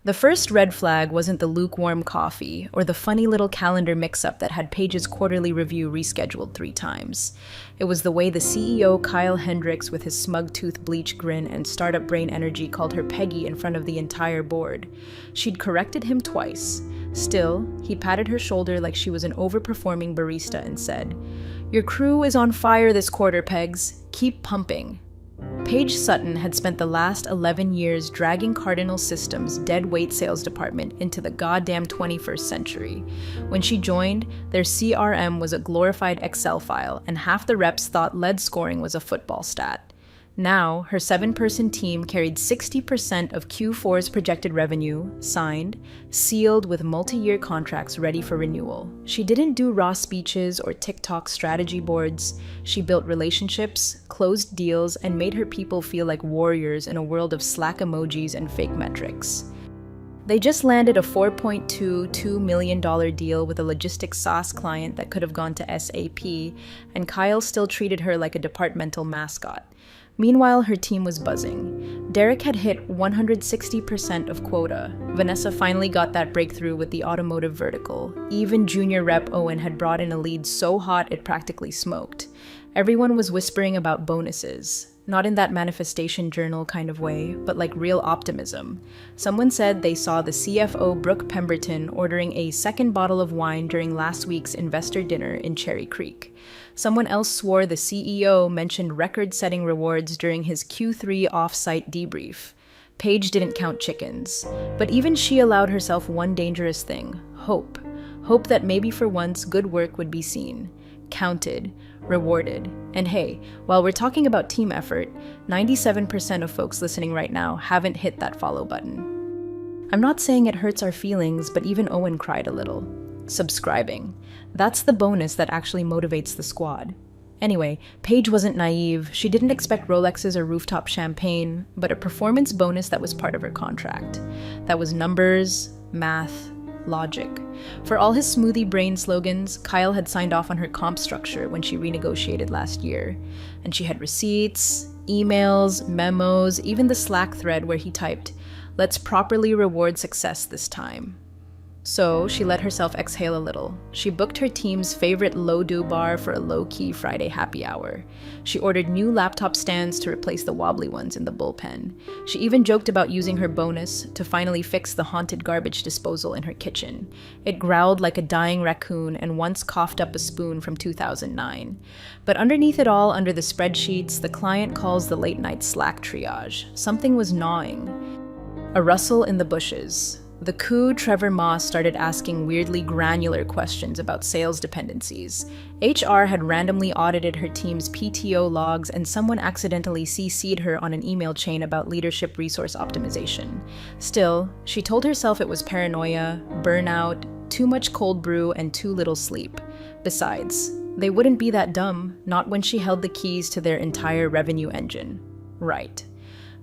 The first red flag wasn't the lukewarm coffee or the funny little calendar mix-up that had Paige's quarterly review rescheduled 3 times. It was the way the CEO, Kyle Hendricks, with his smug-tooth bleach grin and startup brain energy, called her Peggy in front of the entire board. She'd corrected him twice. Still, he patted her shoulder like she was an overperforming barista and said, "Your crew is on fire this quarter, Pegs. Keep pumping." Paige Sutton had spent the last 11 years dragging Cardinal Systems' dead-weight sales department into the goddamn 21st century. When she joined, their CRM was a glorified Excel file, and half the reps thought lead scoring was a football stat. Now, her 7-person team carried 60% of Q4's projected revenue, signed, sealed with multi-year contracts ready for renewal. She didn't do raw speeches or TikTok strategy boards. She built relationships, closed deals, and made her people feel like warriors in a world of Slack emojis and fake metrics. They just landed a $4.22 million deal with a logistics SaaS client that could have gone to SAP, and Kyle still treated her like a departmental mascot. Meanwhile, her team was buzzing. Derek had hit 160% of quota. Vanessa finally got that breakthrough with the automotive vertical. Even junior rep Owen had brought in a lead so hot it practically smoked. Everyone was whispering about bonuses. Not in that manifestation journal kind of way, but like real optimism. Someone said they saw the CFO Brooke Pemberton ordering a second bottle of wine during last week's investor dinner in Cherry Creek. Someone else swore the CEO mentioned record-setting rewards during his Q3 off-site debrief. Paige didn't count chickens, but even she allowed herself one dangerous thing: hope. Hope that maybe for once good work would be seen, counted, rewarded. And hey, while we're talking about team effort, 97% of folks listening right now haven't hit that follow button. I'm not saying it hurts our feelings, but even Owen cried a little. Subscribing. That's the bonus that actually motivates the squad. Anyway, Paige wasn't naive. She didn't expect Rolexes or rooftop champagne, but a performance bonus that was part of her contract. That was numbers, math, logic. For all his smoothie brain slogans, Kyle had signed off on her comp structure when she renegotiated last year. And she had receipts, emails, memos, even the Slack thread where he typed, "Let's properly reward success this time." So she let herself exhale a little. She booked her team's favorite low-do bar for a low-key Friday happy hour. She ordered new laptop stands to replace the wobbly ones in the bullpen. She even joked about using her bonus to finally fix the haunted garbage disposal in her kitchen. It growled like a dying raccoon and once coughed up a spoon from 2009. But underneath it all, under the spreadsheets, the client calls the late-night Slack triage. Something was gnawing. A rustle in the bushes. The coup Trevor Moss started asking weirdly granular questions about sales dependencies. HR had randomly audited her team's PTO logs, and someone accidentally CC'd her on an email chain about leadership resource optimization. Still, she told herself it was paranoia, burnout, too much cold brew, and too little sleep. Besides, they wouldn't be that dumb, not when she held the keys to their entire revenue engine. Right.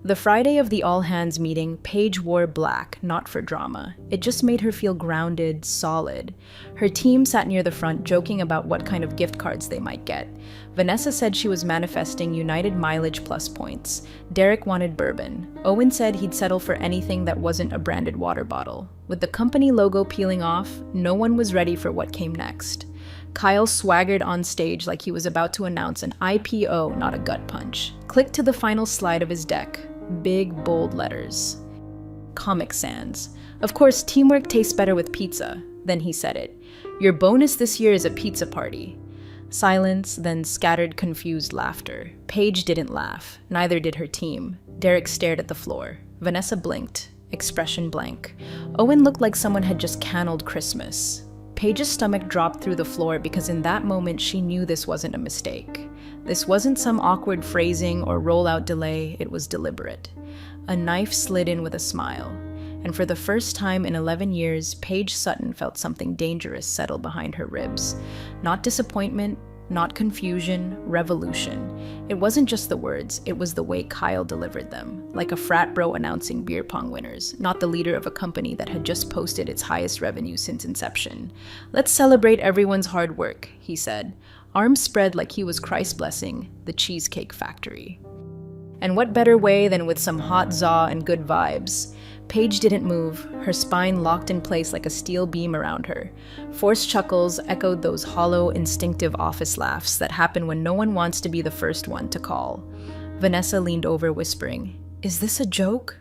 The Friday of the all-hands meeting, Paige wore black, not for drama. It just made her feel grounded, solid. Her team sat near the front, joking about what kind of gift cards they might get. Vanessa said she was manifesting United Mileage Plus points. Derek wanted bourbon. Owen said he'd settle for anything that wasn't a branded water bottle. With the company logo peeling off, no one was ready for what came next. Kyle swaggered on stage like he was about to announce an IPO, not a gut punch. Clicked to the final slide of his deck. Big, bold letters. Comic Sans. Of course, teamwork tastes better with pizza. Then he said it. Your bonus this year is a pizza party. Silence, then scattered, confused laughter. Paige didn't laugh. Neither did her team. Derek stared at the floor. Vanessa blinked. Expression blank. Owen looked like someone had just canned Christmas. Paige's stomach dropped through the floor because in that moment she knew this wasn't a mistake. This wasn't some awkward phrasing or rollout delay, it was deliberate. A knife slid in with a smile. And for the first time in 11 years, Paige Sutton felt something dangerous settle behind her ribs. Not disappointment, not confusion, revolution. It wasn't just the words, it was the way Kyle delivered them, like a frat bro announcing beer pong winners, not the leader of a company that had just posted its highest revenue since inception. "Let's celebrate everyone's hard work," he said, arms spread like he was Christ blessing the Cheesecake Factory. And what better way than with some hot za and good vibes? Paige didn't move, her spine locked in place like a steel beam around her. Forced chuckles echoed those hollow, instinctive office laughs that happen when no one wants to be the first one to call. Vanessa leaned over, whispering, "Is this a joke?"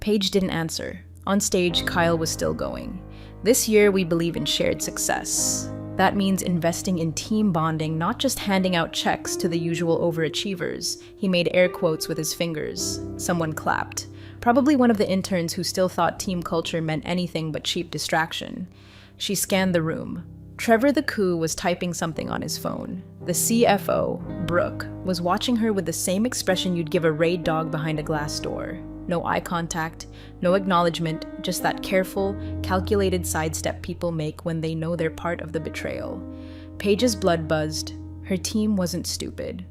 Paige didn't answer. On stage, Kyle was still going. "This year, we believe in shared success. That means investing in team bonding, not just handing out checks to the usual overachievers." He made air quotes with his fingers. Someone clapped. Probably one of the interns who still thought team culture meant anything but cheap distraction. She scanned the room. Trevor the Coup was typing something on his phone. The CFO, Brooke, was watching her with the same expression you'd give a raid dog behind a glass door. No eye contact, no acknowledgement, just that careful, calculated sidestep people make when they know they're part of the betrayal. Paige's blood buzzed. Her team wasn't stupid.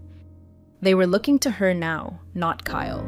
They were looking to her now, not Kyle.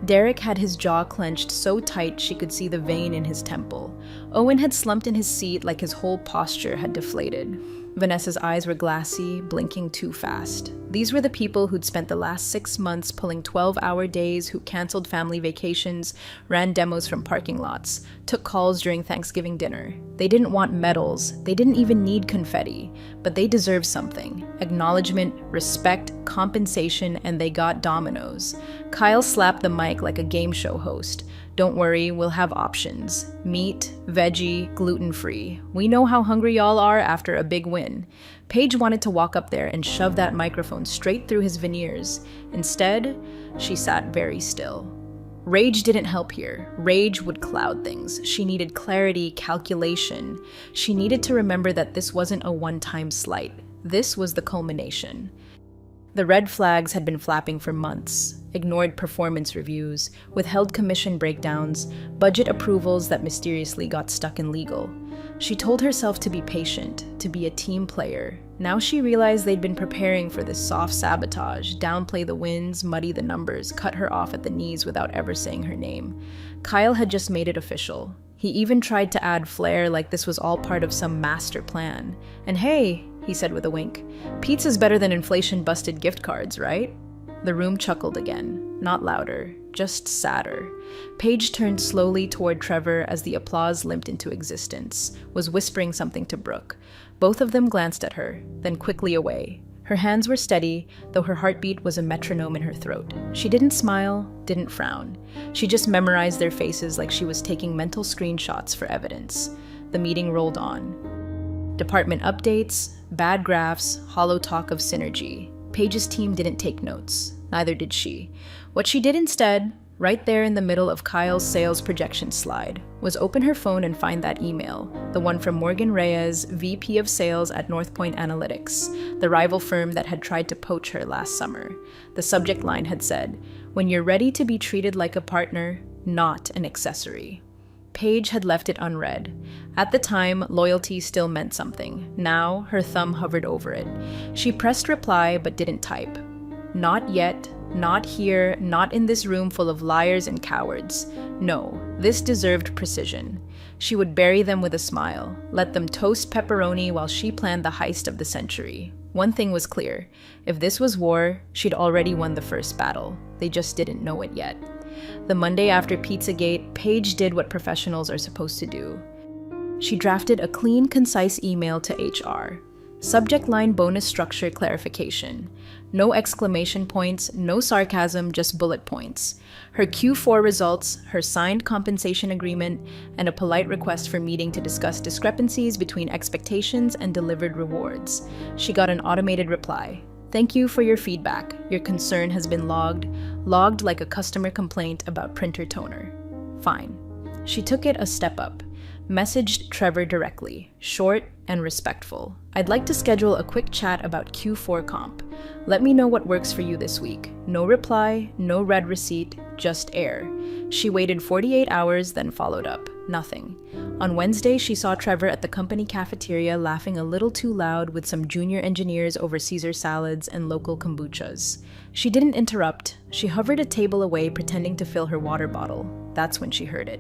Derek had his jaw clenched so tight she could see the vein in his temple. Owen had slumped in his seat like his whole posture had deflated. Vanessa's eyes were glassy, blinking too fast. These were the people who'd spent the last 6 months pulling 12-hour days, who canceled family vacations, ran demos from parking lots, took calls during Thanksgiving dinner. They didn't want medals, they didn't even need confetti, but they deserved something. Acknowledgement, respect, compensation, and they got dominoes. Kyle slapped the mic like a game show host. "Don't worry, we'll have options. Meat, veggie, gluten-free. We know how hungry y'all are after a big win." Paige wanted to walk up there and shove that microphone straight through his veneers. Instead, she sat very still. Rage didn't help here. Rage would cloud things. She needed clarity, calculation. She needed to remember that this wasn't a one-time slight. This was the culmination. The red flags had been flapping for months. Ignored performance reviews, withheld commission breakdowns, budget approvals that mysteriously got stuck in legal. She told herself to be patient, to be a team player. Now she realized they'd been preparing for this soft sabotage, downplay the wins, muddy the numbers, cut her off at the knees without ever saying her name. Kyle had just made it official. He even tried to add flair, like this was all part of some master plan. "And hey," he said with a wink, "pizza's better than inflation-busted gift cards, right?" The room chuckled again, not louder, just sadder. Paige turned slowly toward Trevor as the applause limped into existence, was whispering something to Brooke. Both of them glanced at her, then quickly away. Her hands were steady, though her heartbeat was a metronome in her throat. She didn't smile, didn't frown. She just memorized their faces like she was taking mental screenshots for evidence. The meeting rolled on. Department updates, bad graphs, hollow talk of synergy. Paige's team didn't take notes. Neither did she. What she did instead, right there in the middle of Kyle's sales projection slide, was open her phone and find that email, the one from Morgan Reyes, VP of Sales at Northpoint Analytics, the rival firm that had tried to poach her last summer. The subject line had said, "When you're ready to be treated like a partner, not an accessory." Paige had left it unread. At the time, loyalty still meant something. Now, her thumb hovered over it. She pressed reply but didn't type. Not yet, not here, not in this room full of liars and cowards. No, this deserved precision. She would bury them with a smile, let them toast pepperoni while she planned the heist of the century. One thing was clear. If this was war, she'd already won the first battle. They just didn't know it yet. The Monday after Pizzagate, Paige did what professionals are supposed to do. She drafted a clean, concise email to HR. Subject line bonus structure clarification. No exclamation points, no sarcasm, just bullet points. Her Q4 results, her signed compensation agreement, and a polite request for meeting to discuss discrepancies between expectations and delivered rewards. She got an automated reply. "Thank you for your feedback. Your concern has been logged like a customer complaint about printer toner." Fine. She took it a step up. Messaged Trevor directly, short and respectful. "I'd like to schedule a quick chat about Q4 comp. Let me know what works for you this week." No reply, no red receipt, just air. She waited 48 hours, then followed up. Nothing. On Wednesday, she saw Trevor at the company cafeteria laughing a little too loud with some junior engineers over Caesar salads and local kombuchas. She didn't interrupt. She hovered a table away, pretending to fill her water bottle. That's when she heard it.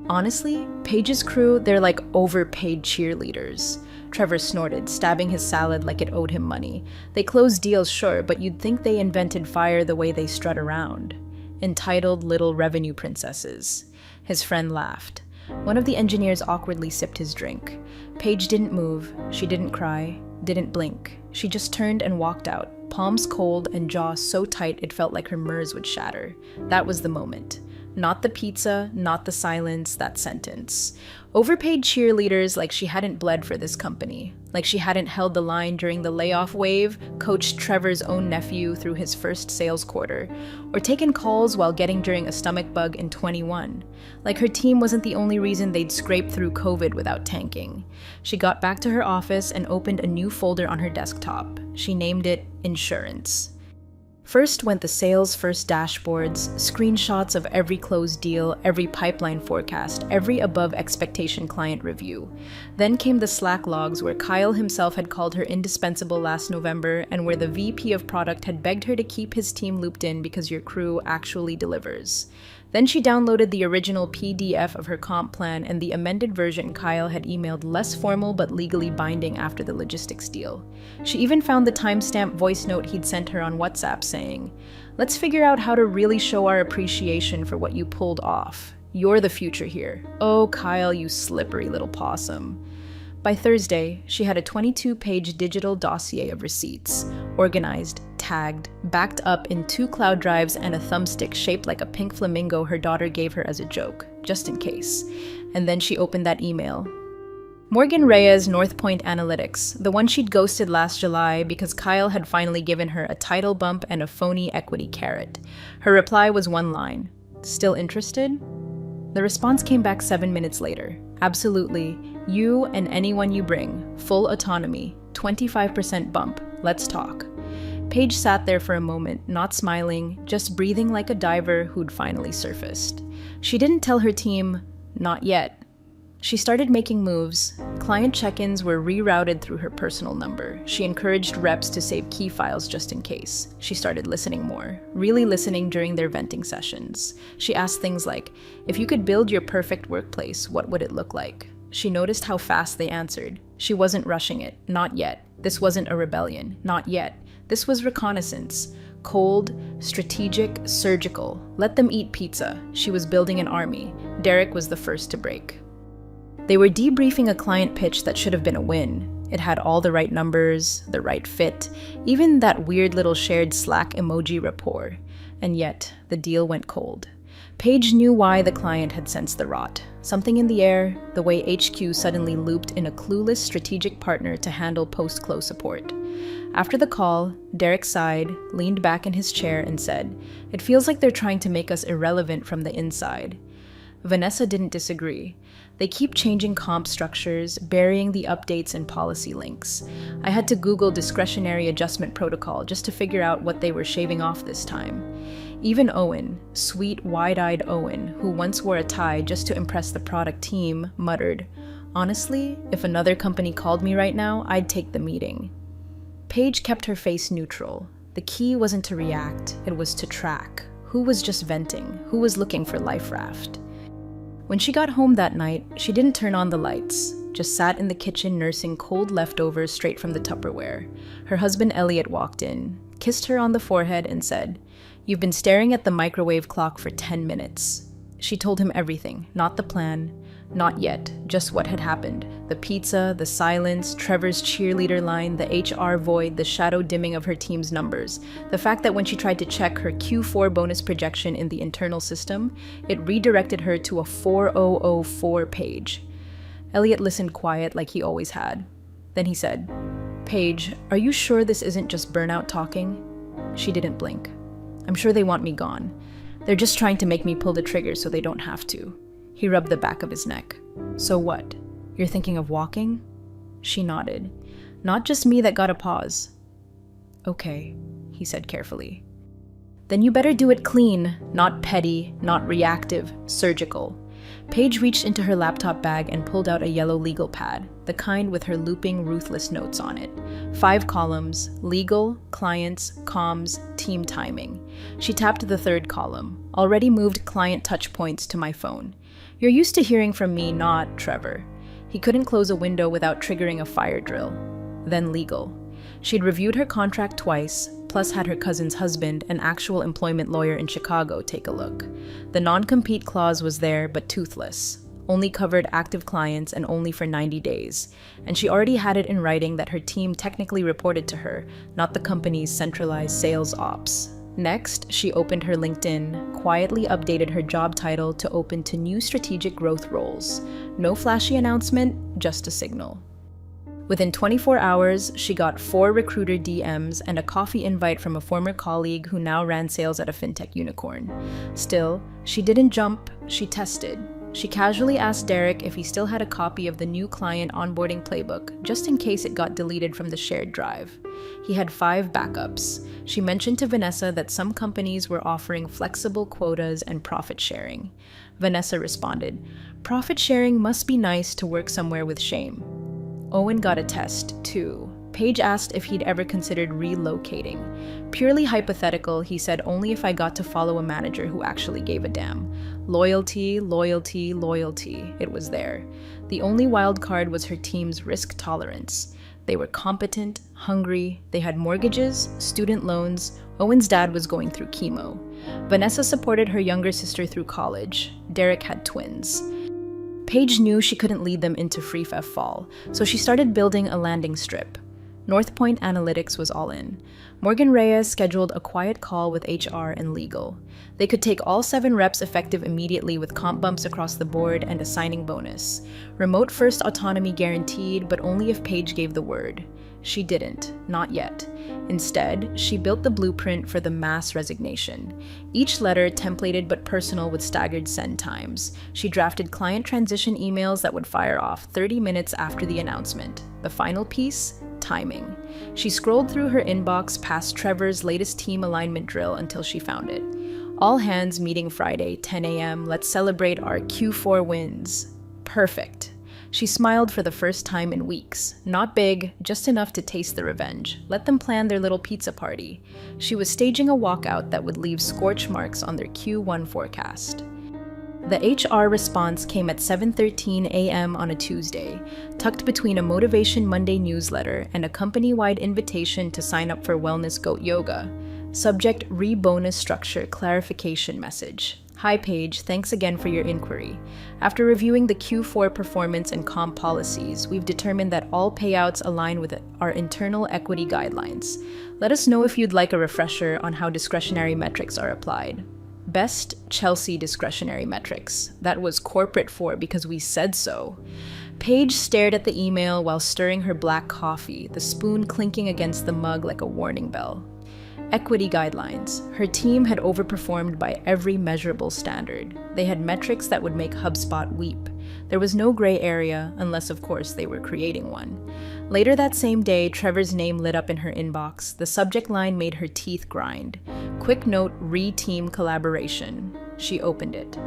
Honestly, Paige's crew, they're like overpaid cheerleaders. Trevor snorted, stabbing his salad like it owed him money. They close deals, sure, but you'd think they invented fire the way they strut around. Entitled little revenue princesses. His friend laughed. One of the engineers awkwardly sipped his drink. Paige didn't move. She didn't cry, didn't blink. She just turned and walked out, palms cold and jaw so tight it felt like her MERS would shatter. That was the moment. Not the pizza, not the silence, that sentence. Overpaid cheerleaders like she hadn't bled for this company, like she hadn't held the line during the layoff wave, coached Trevor's own nephew through his first sales quarter, or taken calls while getting during a stomach bug in 21. Like her team wasn't the only reason they'd scraped through COVID without tanking. She got back to her office and opened a new folder on her desktop. She named it Insurance. First went the sales first dashboards, screenshots of every closed deal, every pipeline forecast, every above expectation client review. Then came the Slack logs where Kyle himself had called her indispensable last November and where the VP of product had begged her to keep his team looped in because your crew actually delivers. Then she downloaded the original PDF of her comp plan and the amended version Kyle had emailed, less formal but legally binding after the logistics deal. She even found the timestamp voice note he'd sent her on WhatsApp saying, "Let's figure out how to really show our appreciation for what you pulled off. You're the future here. Oh, Kyle, you slippery little possum." By Thursday, she had a 22-page digital dossier of receipts, organized, tagged, backed up in 2 cloud drives and a thumbstick shaped like a pink flamingo her daughter gave her as a joke, just in case. And then she opened that email. Morgan Reyes, North Point Analytics, the one she'd ghosted last July because Kyle had finally given her a title bump and a phony equity carrot. Her reply was one line, "Still interested?" The response came back 7 minutes later. "Absolutely. You and anyone you bring. Full autonomy. 25% bump. Let's talk." Paige sat there for a moment, not smiling, just breathing like a diver who'd finally surfaced. She didn't tell her team, "Not yet." She started making moves. Client check-ins were rerouted through her personal number. She encouraged reps to save key files just in case. She started listening more, really listening during their venting sessions. She asked things like, "If you could build your perfect workplace, what would it look like?" She noticed how fast they answered. She wasn't rushing it. Not yet. This wasn't a rebellion. Not yet. This was reconnaissance. Cold, strategic, surgical. Let them eat pizza. She was building an army. Derek was the first to break. They were debriefing a client pitch that should have been a win. It had all the right numbers, the right fit, even that weird little shared Slack emoji rapport. And yet, the deal went cold. Paige knew why the client had sensed the rot. Something in the air, the way HQ suddenly looped in a clueless strategic partner to handle post-close support. After the call, Derek sighed, leaned back in his chair, and said, "It feels like they're trying to make us irrelevant from the inside." Vanessa didn't disagree. They keep changing comp structures, burying the updates in policy links. I had to Google discretionary adjustment protocol just to figure out what they were shaving off this time. Even Owen, sweet, wide-eyed Owen, who once wore a tie just to impress the product team, muttered, "Honestly, if another company called me right now, I'd take the meeting." Paige kept her face neutral. The key wasn't to react, it was to track. Who was just venting? Who was looking for life raft? When she got home that night, she didn't turn on the lights, just sat in the kitchen nursing cold leftovers straight from the Tupperware. Her husband Elliot walked in, kissed her on the forehead, and said, "You've been staring at the microwave clock for 10 minutes. She told him everything, not the plan, not yet, just what had happened. The pizza, the silence, Trevor's cheerleader line, the HR void, the shadow dimming of her team's numbers. The fact that when she tried to check her Q4 bonus projection in the internal system, it redirected her to a 4004 page. Elliot listened quiet like he always had. Then he said, "Paige, are you sure this isn't just burnout talking?" She didn't blink. "I'm sure they want me gone. They're just trying to make me pull the trigger so they don't have to." He rubbed the back of his neck. "So what? You're thinking of walking?" She nodded. "Not just me that got a pause." "Okay," he said carefully. "Then you better do it clean, not petty, not reactive, surgical." Paige reached into her laptop bag and pulled out a yellow legal pad, the kind with her looping, ruthless notes on it. 5 columns: legal, clients, comms, team timing. She tapped the 3rd column, already moved client touch points to my phone. "You're used to hearing from me, not Trevor." He couldn't close a window without triggering a fire drill. Then legal. She'd reviewed her contract twice, plus had her cousin's husband, an actual employment lawyer in Chicago, take a look. The non-compete clause was there, but toothless. Only covered active clients and only for 90 days. And she already had it in writing that her team technically reported to her, not the company's centralized sales ops. Next, she opened her LinkedIn, quietly updated her job title to open to new strategic growth roles. No flashy announcement, just a signal. Within 24 hours, she got 4 recruiter DMs and a coffee invite from a former colleague who now ran sales at a fintech unicorn. Still, she didn't jump, she tested. She casually asked Derek if he still had a copy of the new client onboarding playbook, just in case it got deleted from the shared drive. He had 5 backups. She mentioned to Vanessa that some companies were offering flexible quotas and profit sharing. Vanessa responded, "Profit sharing must be nice to work somewhere with shame." Owen got a test, too. Paige asked if he'd ever considered relocating. Purely hypothetical, he said only if I got to follow a manager who actually gave a damn. Loyalty, loyalty, loyalty. It was there. The only wild card was her team's risk tolerance. They were competent, hungry, they had mortgages, student loans. Owen's dad was going through chemo. Vanessa supported her younger sister through college. Derek had twins. Paige knew she couldn't lead them into Free Fef Fall, so she started building a landing strip. North Point Analytics was all in. Morgan Reyes scheduled a quiet call with HR and legal. They could take all 7 reps effective immediately with comp bumps across the board and a signing bonus. Remote first autonomy guaranteed, but only if Paige gave the word. She didn't, not yet. Instead, she built the blueprint for the mass resignation. Each letter templated but personal with staggered send times. She drafted client transition emails that would fire off 30 minutes after the announcement. The final piece? Timing. She scrolled through her inbox past Trevor's latest team alignment drill until she found it. All hands meeting Friday, 10 a.m. Let's celebrate our Q4 wins. Perfect. She smiled for the first time in weeks. Not big, just enough to taste the revenge. Let them plan their little pizza party. She was staging a walkout that would leave scorch marks on their Q1 forecast. The HR response came at 7:13 a.m. on a Tuesday, tucked between a Motivation Monday newsletter and a company-wide invitation to sign up for Wellness Goat Yoga. Subject: Re-bonus structure clarification message. Hi Paige, thanks again for your inquiry. After reviewing the Q4 performance and comp policies, we've determined that all payouts align with our internal equity guidelines. Let us know if you'd like a refresher on how discretionary metrics are applied. Best Chelsea discretionary metrics. That was corporate for because we said so. Paige stared at the email while stirring her black coffee, the spoon clinking against the mug like a warning bell. Equity guidelines. Her team had overperformed by every measurable standard. They had metrics that would make HubSpot weep. There was no gray area, unless of course they were creating one. Later that same day, Trevor's name lit up in her inbox. The subject line made her teeth grind. Quick note, re-team collaboration. She opened it.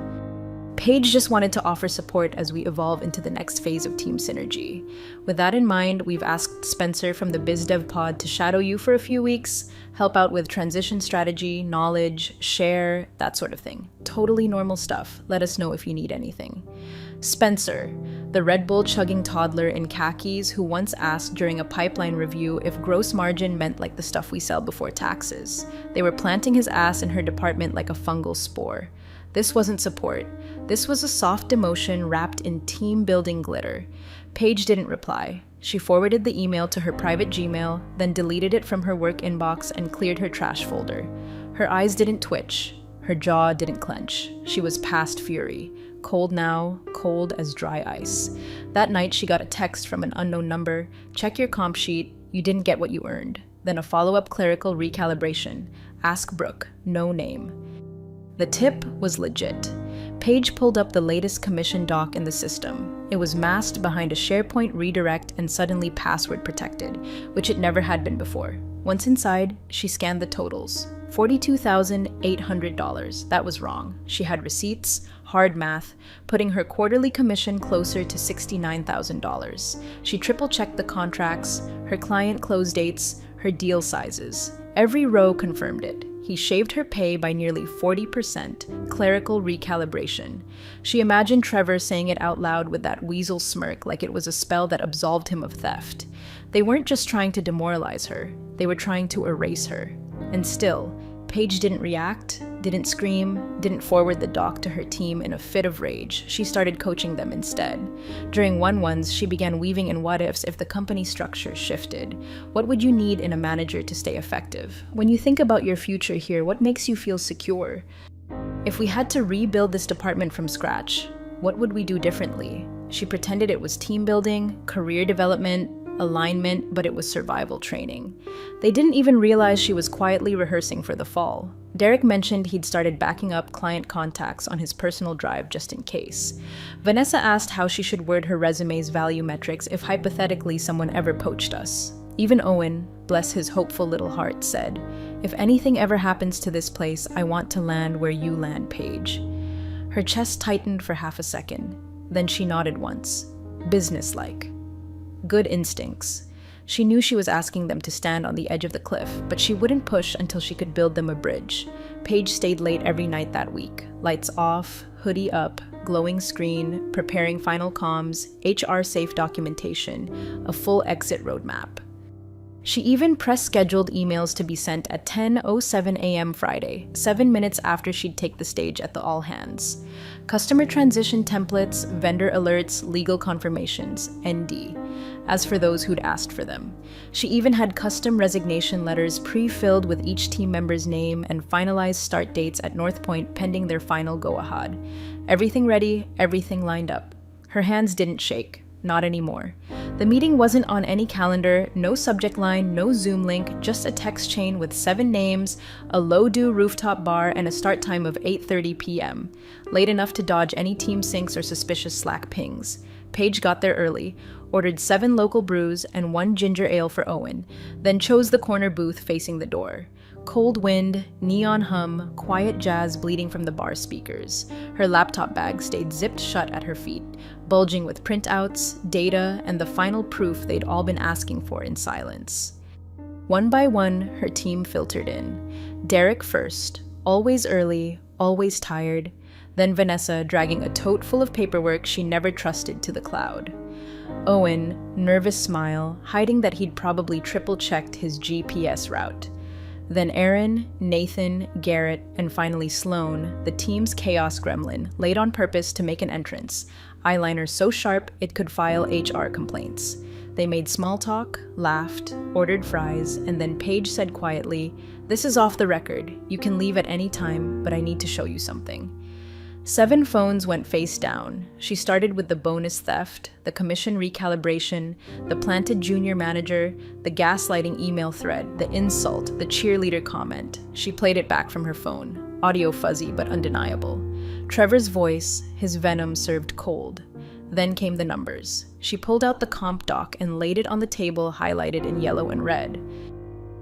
Paige just wanted to offer support as we evolve into the next phase of team synergy. With that in mind, we've asked Spencer from the BizDev Pod to shadow you for a few weeks, help out with transition strategy, knowledge, share, that sort of thing. Totally normal stuff. Let us know if you need anything. Spencer, the Red Bull chugging toddler in khakis who once asked during a pipeline review if gross margin meant like the stuff we sell before taxes. They were planting his ass in her department like a fungal spore. This wasn't support. This was a soft demotion wrapped in team-building glitter. Paige didn't reply. She forwarded the email to her private Gmail, then deleted it from her work inbox and cleared her trash folder. Her eyes didn't twitch. Her jaw didn't clench. She was past fury. Cold now, cold as dry ice. That night, she got a text from an unknown number. Check your comp sheet. You didn't get what you earned. Then a follow-up clerical recalibration. Ask Brooke. No name. The tip was legit. Paige pulled up the latest commission doc in the system. It was masked behind a SharePoint redirect and suddenly password protected, which it never had been before. Once inside, she scanned the totals. $42,800. That was wrong. She had receipts, hard math, putting her quarterly commission closer to $69,000. She triple-checked the contracts, her client close dates, her deal sizes. Every row confirmed it. He shaved her pay by nearly 40%, clerical recalibration. She imagined Trevor saying it out loud with that weasel smirk like it was a spell that absolved him of theft. They weren't just trying to demoralize her, they were trying to erase her. And still, Paige didn't react, didn't scream, didn't forward the doc to her team in a fit of rage. She started coaching them instead. During one-ones, she began weaving in what-ifs if the company structure shifted. What would you need in a manager to stay effective? When you think about your future here, what makes you feel secure? If we had to rebuild this department from scratch, what would we do differently? She pretended it was team building, career development, alignment, but it was survival training. They didn't even realize she was quietly rehearsing for the fall. Derek mentioned he'd started backing up client contacts on his personal drive just in case. Vanessa asked how she should word her resume's value metrics if hypothetically someone ever poached us. Even Owen, bless his hopeful little heart, said, "If anything ever happens to this place, I want to land where you land, Paige." Her chest tightened for half a second. Then she nodded once. Businesslike. Good instincts. She knew she was asking them to stand on the edge of the cliff, but she wouldn't push until she could build them a bridge. Paige stayed late every night that week. Lights off, hoodie up, glowing screen, preparing final comms, HR-safe documentation, a full exit roadmap. She even press-scheduled emails to be sent at 10:07 a.m. Friday, 7 minutes after she'd take the stage at the all-hands. Customer transition templates, vendor alerts, legal confirmations, ND. As for those who'd asked for them. She even had custom resignation letters pre-filled with each team member's name and finalized start dates at North Point pending their final go-ahead. Everything ready, everything lined up. Her hands didn't shake. Not anymore. The meeting wasn't on any calendar, no subject line, no Zoom link, just a text chain with 7 names, a low-do rooftop bar, and a start time of 8:30 p.m. Late enough to dodge any team syncs or suspicious Slack pings. Paige got there early, ordered 7 local brews and 1 ginger ale for Owen, then chose the corner booth facing the door. Cold wind, neon hum, quiet jazz bleeding from the bar speakers. Her laptop bag stayed zipped shut at her feet, bulging with printouts, data, and the final proof they'd all been asking for in silence. One by one, her team filtered in. Derek first, always early, always tired. Then Vanessa, dragging a tote full of paperwork she never trusted to the cloud. Owen, nervous smile, hiding that he'd probably triple-checked his GPS route. Then Aaron, Nathan, Garrett, and finally Sloan, the team's chaos gremlin, late on purpose to make an entrance, eyeliner so sharp it could file HR complaints. They made small talk, laughed, ordered fries, and then Paige said quietly, "This is off the record. You can leave at any time, but I need to show you something." 7 phones went face down. She started with the bonus theft, the commission recalibration, the planted junior manager, the gaslighting email thread, the insult, the cheerleader comment. She played it back from her phone, audio fuzzy but undeniable. Trevor's voice, his venom served cold. Then came the numbers. She pulled out the comp doc and laid it on the table highlighted in yellow and red.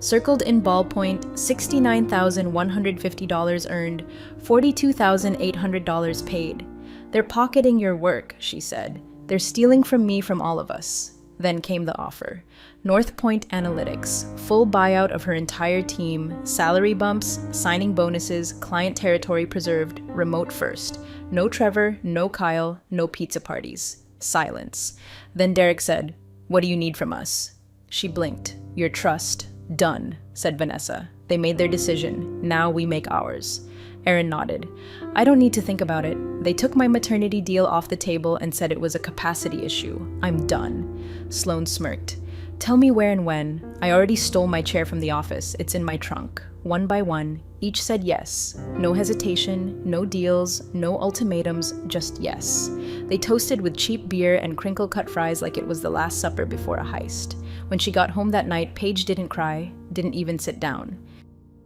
Circled in ballpoint, $69,150 earned, $42,800 paid. "They're pocketing your work," she said. "They're stealing from me from all of us." Then came the offer. North Point Analytics, full buyout of her entire team, salary bumps, signing bonuses, client territory preserved, remote first. No Trevor, no Kyle, no pizza parties. Silence. Then Derek said, "What do you need from us?" She blinked. "Your trust." "Done," said Vanessa. "They made their decision. Now we make ours." Aaron nodded. "I don't need to think about it. They took my maternity deal off the table and said it was a capacity issue. I'm done." Sloan smirked. "Tell me where and when. I already stole my chair from the office. It's in my trunk." One by one, each said yes. No hesitation, no deals, no ultimatums, just yes. They toasted with cheap beer and crinkle-cut fries like it was the last supper before a heist. When she got home that night, Paige didn't cry, didn't even sit down.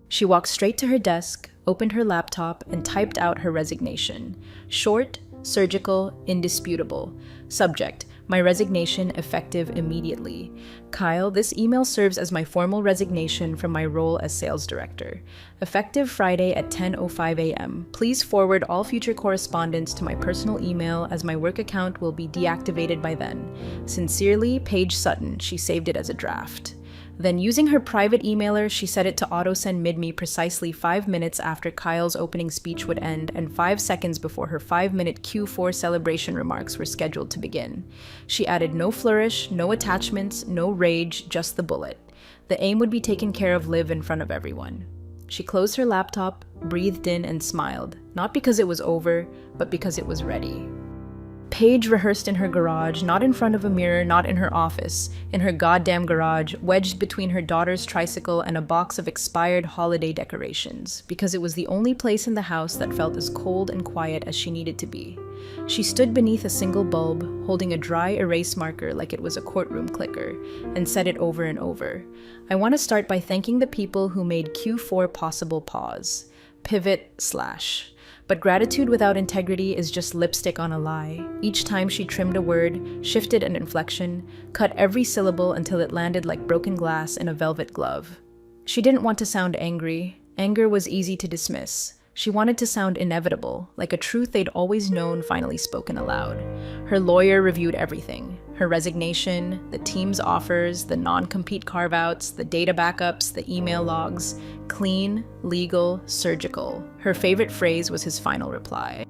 She walked straight to her desk, opened her laptop, and typed out her resignation. Short, surgical, indisputable. Subject: my resignation effective immediately. Kyle, this email serves as my formal resignation from my role as sales director. Effective Friday at 10:05 a.m. Please forward all future correspondence to my personal email as my work account will be deactivated by then. Sincerely, Paige Sutton. She saved it as a draft. Then, using her private emailer, she set it to auto-send mid-me precisely 5 minutes after Kyle's opening speech would end and 5 seconds before her 5-minute Q4 celebration remarks were scheduled to begin. She added no flourish, no attachments, no rage, just the bullet. The aim would be taken care of live in front of everyone. She closed her laptop, breathed in, and smiled, not because it was over, but because it was ready. Paige rehearsed in her garage, not in front of a mirror, not in her office, in her goddamn garage, wedged between her daughter's tricycle and a box of expired holiday decorations, because it was the only place in the house that felt as cold and quiet as she needed to be. She stood beneath a single bulb, holding a dry erase marker like it was a courtroom clicker, and said it over and over. I want to start by thanking the people who made Q4 possible. Pause. Pivot / But gratitude without integrity is just lipstick on a lie. Each time she trimmed a word, shifted an inflection, cut every syllable until it landed like broken glass in a velvet glove. She didn't want to sound angry. Anger was easy to dismiss. She wanted to sound inevitable, like a truth they'd always known finally spoken aloud. Her lawyer reviewed everything. Her resignation, the team's offers, the non-compete carve-outs, the data backups, the email logs. Clean, legal, surgical. Her favorite phrase was his final reply.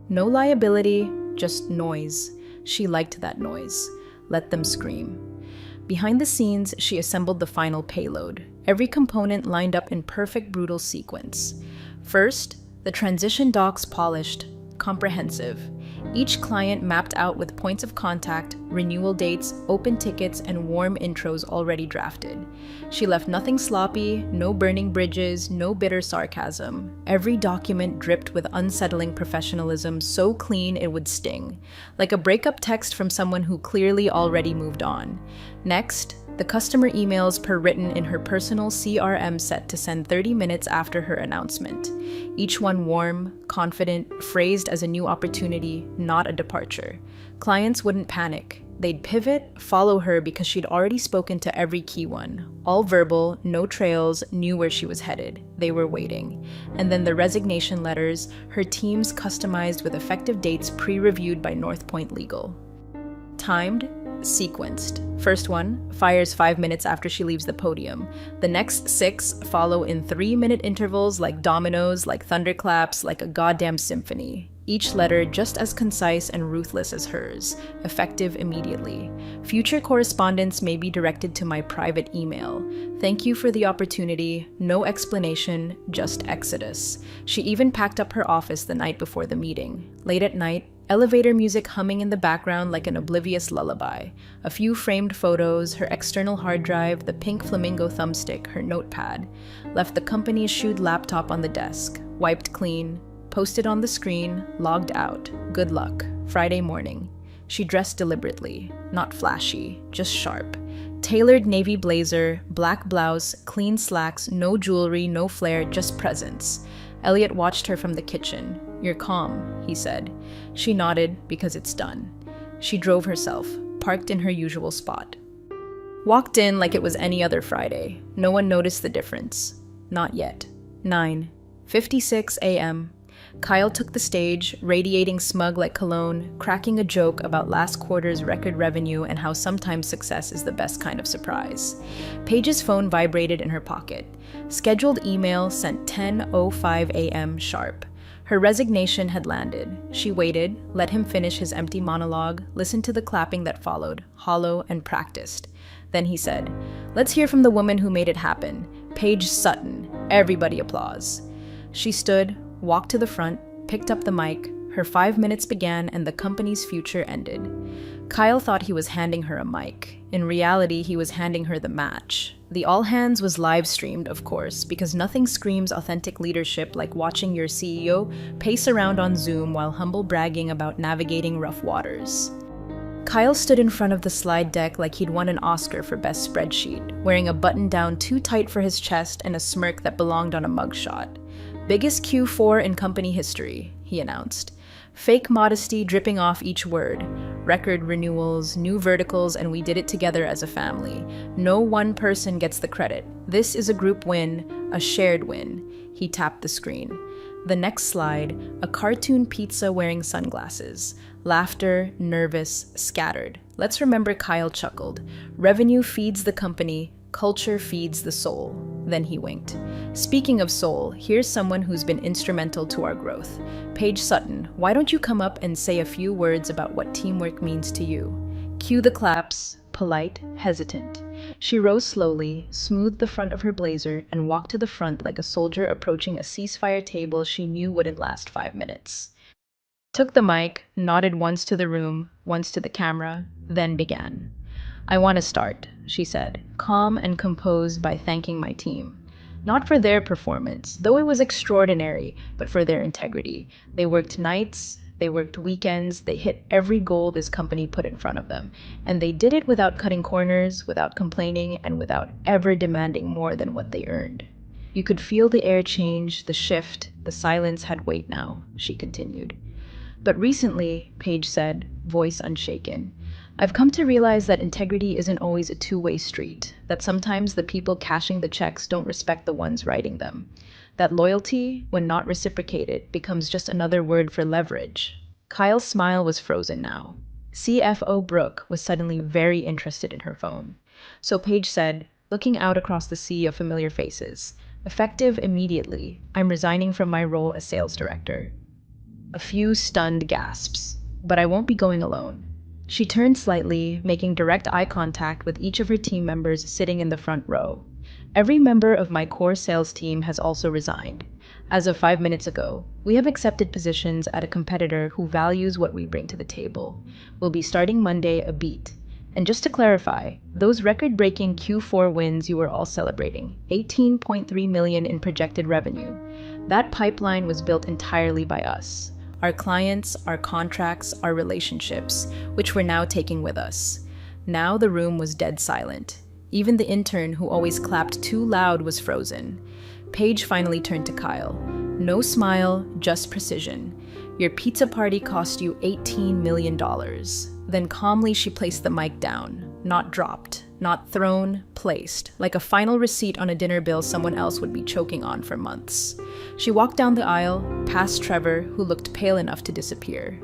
No liability, just noise. She liked that noise. Let them scream. Behind the scenes, she assembled the final payload. Every component lined up in perfect, brutal sequence. First, the transition docs polished, comprehensive. Each client mapped out with points of contact, renewal dates, open tickets, and warm intros already drafted. She left nothing sloppy, no burning bridges, no bitter sarcasm. Every document dripped with unsettling professionalism, so clean it would sting, like a breakup text from someone who clearly already moved on. Next, the customer emails per written in her personal CRM set to send 30 minutes after her announcement. Each one warm, confident, phrased as a new opportunity, not a departure. Clients wouldn't panic. They'd pivot, follow her because she'd already spoken to every key one. All verbal, no trails, knew where she was headed. They were waiting. And then the resignation letters, her teams customized with effective dates pre-reviewed by North Point Legal. Timed, sequenced. First one fires 5 minutes after she leaves the podium. The next 6 follow in 3-minute intervals like dominoes, like thunderclaps, like a goddamn symphony. Each letter just as concise and ruthless as hers, effective immediately. Future correspondence may be directed to my private email. Thank you for the opportunity. No explanation, just exodus. She even packed up her office the night before the meeting. Late at night, elevator music humming in the background like an oblivious lullaby. A few framed photos, her external hard drive, the pink flamingo thumbstick, her notepad. Left the company's shoed laptop on the desk. Wiped clean. Posted on the screen. Logged out. Good luck. Friday morning. She dressed deliberately. Not flashy. Just sharp. Tailored navy blazer, black blouse, clean slacks, no jewelry, no flair, just presence. Elliot watched her from the kitchen. You're calm, he said. She nodded because it's done. She drove herself, parked in her usual spot. Walked in like it was any other Friday. No one noticed the difference. Not yet. 9:56 a.m. Kyle took the stage, radiating smug like cologne, cracking a joke about last quarter's record revenue and how sometimes success is the best kind of surprise. Paige's phone vibrated in her pocket. Scheduled email sent 10:05 a.m. sharp. Her resignation had landed. She waited, let him finish his empty monologue, listened to the clapping that followed, hollow and practiced. Then he said, "Let's hear from the woman who made it happen, Paige Sutton." Everybody applause. She stood, walked to the front, picked up the mic. Her 5 minutes began and the company's future ended. Kyle thought he was handing her a mic. In reality, he was handing her the match. The all hands was live streamed, of course, because nothing screams authentic leadership like watching your CEO pace around on Zoom while humble bragging about navigating rough waters. Kyle stood in front of the slide deck like he'd won an Oscar for best spreadsheet, wearing a button down too tight for his chest and a smirk that belonged on a mugshot. Biggest Q4 in company history, he announced. Fake modesty dripping off each word. Record renewals, new verticals, and we did it together as a family. No one person gets the credit. This is a group win, a shared win. He tapped the screen. The next slide, a cartoon pizza wearing sunglasses. Laughter, nervous, scattered. Let's remember Kyle chuckled. Revenue feeds the company. Culture feeds the soul. Then he winked. Speaking of soul, here's someone who's been instrumental to our growth. Paige Sutton, why don't you come up and say a few words about what teamwork means to you? Cue the claps, polite, hesitant. She rose slowly, smoothed the front of her blazer, and walked to the front like a soldier approaching a ceasefire table she knew wouldn't last 5 minutes. Took the mic, nodded once to the room, once to the camera, then began. I want to start, she said, calm and composed by thanking my team. Not for their performance, though it was extraordinary, but for their integrity. They worked nights, they worked weekends, they hit every goal this company put in front of them. And they did it without cutting corners, without complaining, and without ever demanding more than what they earned. You could feel the air change, the shift, the silence had weight now, she continued. But recently, Paige said, voice unshaken, I've come to realize that integrity isn't always a two-way street, that sometimes the people cashing the checks don't respect the ones writing them. That loyalty, when not reciprocated, becomes just another word for leverage. Kyle's smile was frozen now. CFO Brooke was suddenly very interested in her phone. So Paige said, looking out across the sea of familiar faces, effective immediately, I'm resigning from my role as sales director. A few stunned gasps. But I won't be going alone. She turned slightly, making direct eye contact with each of her team members sitting in the front row. Every member of my core sales team has also resigned. As of 5 minutes ago, we have accepted positions at a competitor who values what we bring to the table. We'll be starting Monday a beat. And just to clarify, those record-breaking Q4 wins you were all celebrating, 18.3 million in projected revenue, that pipeline was built entirely by us. Our clients, our contracts, our relationships, which we're now taking with us. Now the room was dead silent. Even the intern who always clapped too loud was frozen. Paige finally turned to Kyle. No smile, just precision. Your pizza party cost you $18 million. Then calmly she placed the mic down. Not dropped, not thrown, placed, like a final receipt on a dinner bill someone else would be choking on for months. She walked down the aisle, past Trevor, who looked pale enough to disappear.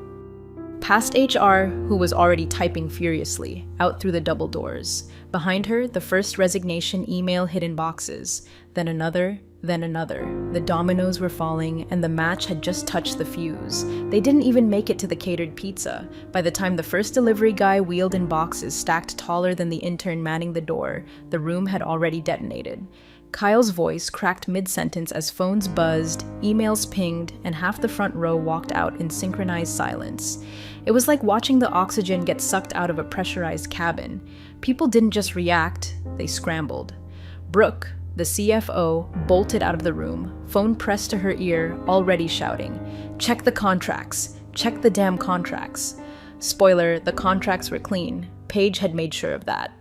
Past HR, who was already typing furiously, out through the double doors. Behind her, the first resignation email hid in boxes, then another, then another. The dominoes were falling, and the match had just touched the fuse. They didn't even make it to the catered pizza. By the time the first delivery guy wheeled in boxes stacked taller than the intern manning the door, the room had already detonated. Kyle's voice cracked mid-sentence as phones buzzed, emails pinged, and half the front row walked out in synchronized silence. It was like watching the oxygen get sucked out of a pressurized cabin. People didn't just react, they scrambled. Brooke, the CFO, bolted out of the room, phone pressed to her ear, already shouting, "Check the contracts! Check the damn contracts!" Spoiler, the contracts were clean. Paige had made sure of that.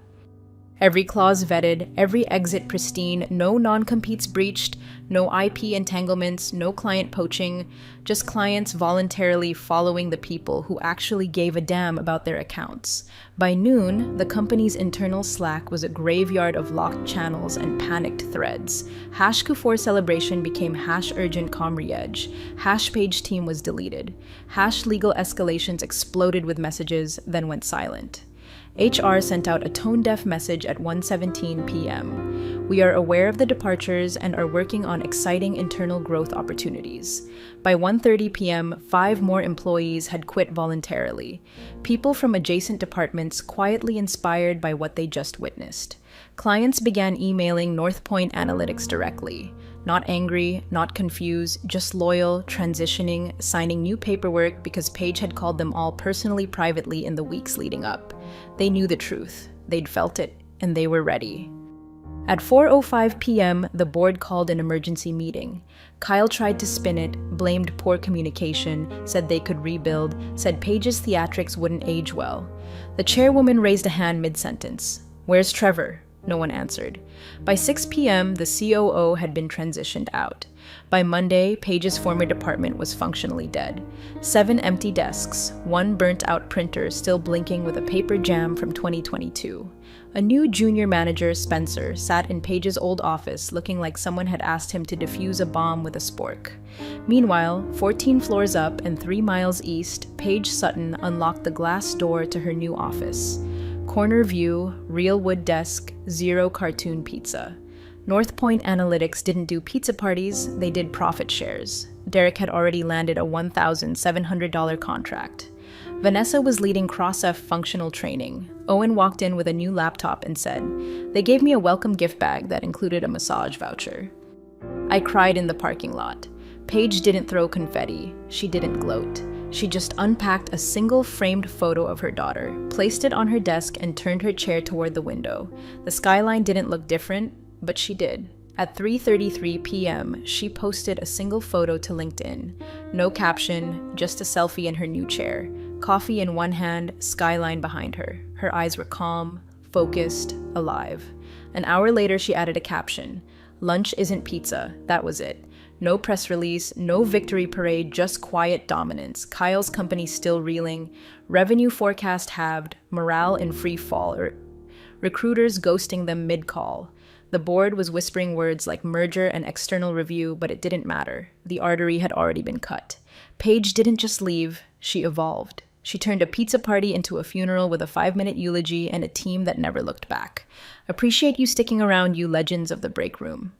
Every clause vetted, every exit pristine, no non-competes breached, no IP entanglements, no client poaching, just clients voluntarily following the people who actually gave a damn about their accounts. By noon, the company's internal Slack was a graveyard of locked channels and panicked threads. #Q4 celebration became #urgent comriege. #page team was deleted. #legal escalations exploded with messages, then went silent. HR sent out a tone-deaf message at 1:17 p.m. We are aware of the departures and are working on exciting internal growth opportunities. By 1:30 p.m., 5 more employees had quit voluntarily. People from adjacent departments quietly inspired by what they just witnessed. Clients began emailing Northpoint Analytics directly. Not angry, not confused, just loyal, transitioning, signing new paperwork because Paige had called them all personally, privately in the weeks leading up. They knew the truth, they'd felt it, and they were ready. At 4:05 p.m., the board called an emergency meeting. Kyle tried to spin it, blamed poor communication, said they could rebuild, said Paige's theatrics wouldn't age well. The chairwoman raised a hand mid-sentence. "Where's Trevor?" No one answered. By 6 p.m., the COO had been transitioned out. By Monday, Paige's former department was functionally dead. 7 empty desks, 1 burnt-out printer still blinking with a paper jam from 2022. A new junior manager, Spencer, sat in Paige's old office looking like someone had asked him to defuse a bomb with a spork. Meanwhile, 14 floors up and 3 miles east, Paige Sutton unlocked the glass door to her new office. Corner view, real wood desk, zero cartoon pizza. North Point Analytics didn't do pizza parties, they did profit shares. Derek had already landed a $1,700 contract. Vanessa was leading cross-F functional training. Owen walked in with a new laptop and said, "They gave me a welcome gift bag that included a massage voucher." I cried in the parking lot. Paige didn't throw confetti. She didn't gloat. She just unpacked a single framed photo of her daughter, placed it on her desk, and turned her chair toward the window. The skyline didn't look different, but she did. At 3:33 p.m., she posted a single photo to LinkedIn. No caption, just a selfie in her new chair. Coffee in one hand, skyline behind her. Her eyes were calm, focused, alive. An hour later, she added a caption. "Lunch isn't pizza." That was it. No press release, no victory parade, just quiet dominance. Kyle's company still reeling. Revenue forecast halved. Morale in free fall. Recruiters ghosting them mid-call. The board was whispering words like merger and external review, but it didn't matter. The artery had already been cut. Paige didn't just leave, she evolved. She turned a pizza party into a funeral with a 5-minute eulogy and a team that never looked back. Appreciate you sticking around, you legends of the break room.